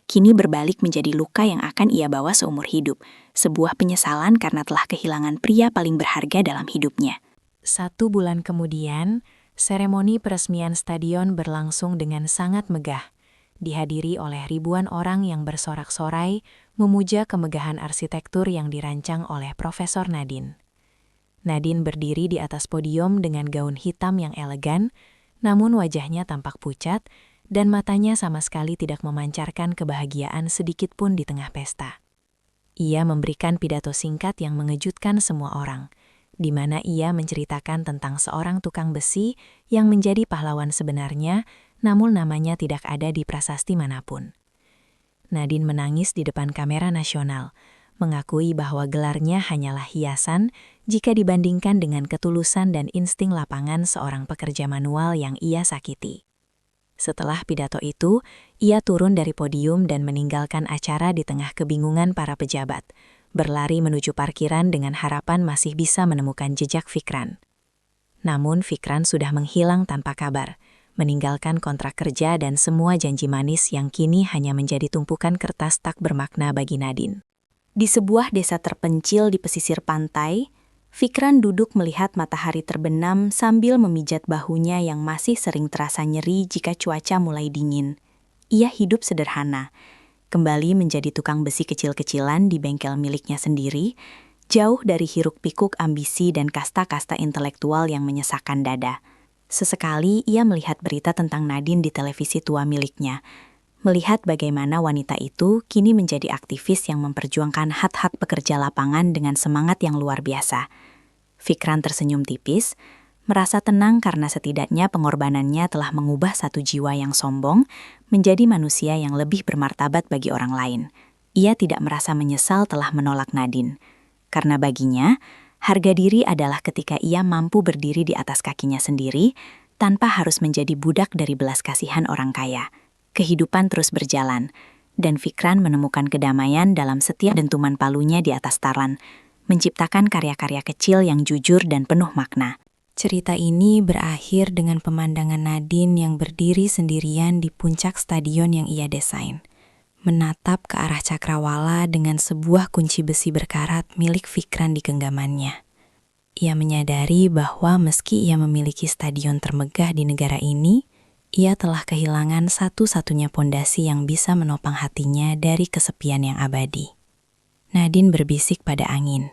kini berbalik menjadi luka yang akan ia bawa seumur hidup, sebuah penyesalan karena telah kehilangan pria paling berharga dalam hidupnya. 1 bulan kemudian, seremoni peresmian stadion berlangsung dengan sangat megah, dihadiri oleh ribuan orang yang bersorak-sorai memuja kemegahan arsitektur yang dirancang oleh Profesor Nadine. Nadine berdiri di atas podium dengan gaun hitam yang elegan, namun wajahnya tampak pucat dan matanya sama sekali tidak memancarkan kebahagiaan sedikit pun di tengah pesta. Ia memberikan pidato singkat yang mengejutkan semua orang, di mana ia menceritakan tentang seorang tukang besi yang menjadi pahlawan sebenarnya, namun namanya tidak ada di prasasti manapun. Nadine menangis di depan kamera nasional, mengakui bahwa gelarnya hanyalah hiasan jika dibandingkan dengan ketulusan dan insting lapangan seorang pekerja manual yang ia sakiti. Setelah pidato itu, ia turun dari podium dan meninggalkan acara di tengah kebingungan para pejabat, berlari menuju parkiran dengan harapan masih bisa menemukan jejak Fikran. Namun Fikran sudah menghilang tanpa kabar, meninggalkan kontrak kerja dan semua janji manis yang kini hanya menjadi tumpukan kertas tak bermakna bagi Nadine. Di sebuah desa terpencil di pesisir pantai, Fikran duduk melihat matahari terbenam sambil memijat bahunya yang masih sering terasa nyeri jika cuaca mulai dingin. Ia hidup sederhana, kembali menjadi tukang besi kecil-kecilan di bengkel miliknya sendiri, jauh dari hiruk-pikuk ambisi dan kasta-kasta intelektual yang menyesakkan dada. Sesekali ia melihat berita tentang Nadine di televisi tua miliknya, melihat bagaimana wanita itu kini menjadi aktivis yang memperjuangkan hak-hak pekerja lapangan dengan semangat yang luar biasa. Fikran tersenyum tipis, merasa tenang karena setidaknya pengorbanannya telah mengubah satu jiwa yang sombong menjadi manusia yang lebih bermartabat bagi orang lain. Ia tidak merasa menyesal telah menolak Nadine, karena baginya, harga diri adalah ketika ia mampu berdiri di atas kakinya sendiri, tanpa harus menjadi budak dari belas kasihan orang kaya. Kehidupan terus berjalan, dan Fikran menemukan kedamaian dalam setiap dentuman palunya di atas talan, menciptakan karya-karya kecil yang jujur dan penuh makna. Cerita ini berakhir dengan pemandangan Nadine yang berdiri sendirian di puncak stadion yang ia desain, menatap ke arah cakrawala dengan sebuah kunci besi berkarat milik Fikran di genggamannya. Ia menyadari bahwa meski ia memiliki stadion termegah di negara ini, ia telah kehilangan satu-satunya pondasi yang bisa menopang hatinya dari kesepian yang abadi. Nadine berbisik pada angin,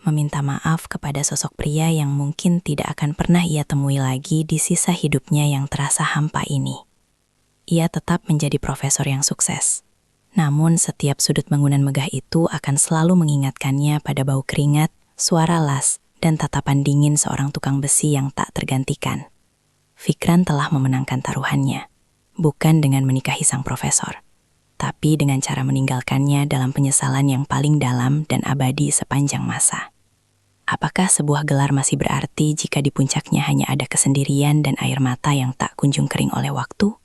meminta maaf kepada sosok pria yang mungkin tidak akan pernah ia temui lagi di sisa hidupnya yang terasa hampa ini. Ia tetap menjadi profesor yang sukses. Namun setiap sudut bangunan megah itu akan selalu mengingatkannya pada bau keringat, suara las, dan tatapan dingin seorang tukang besi yang tak tergantikan. Fikran telah memenangkan taruhannya, bukan dengan menikahi sang profesor, tapi dengan cara meninggalkannya dalam penyesalan yang paling dalam dan abadi sepanjang masa. Apakah sebuah gelar masih berarti jika di puncaknya hanya ada kesendirian dan air mata yang tak kunjung kering oleh waktu?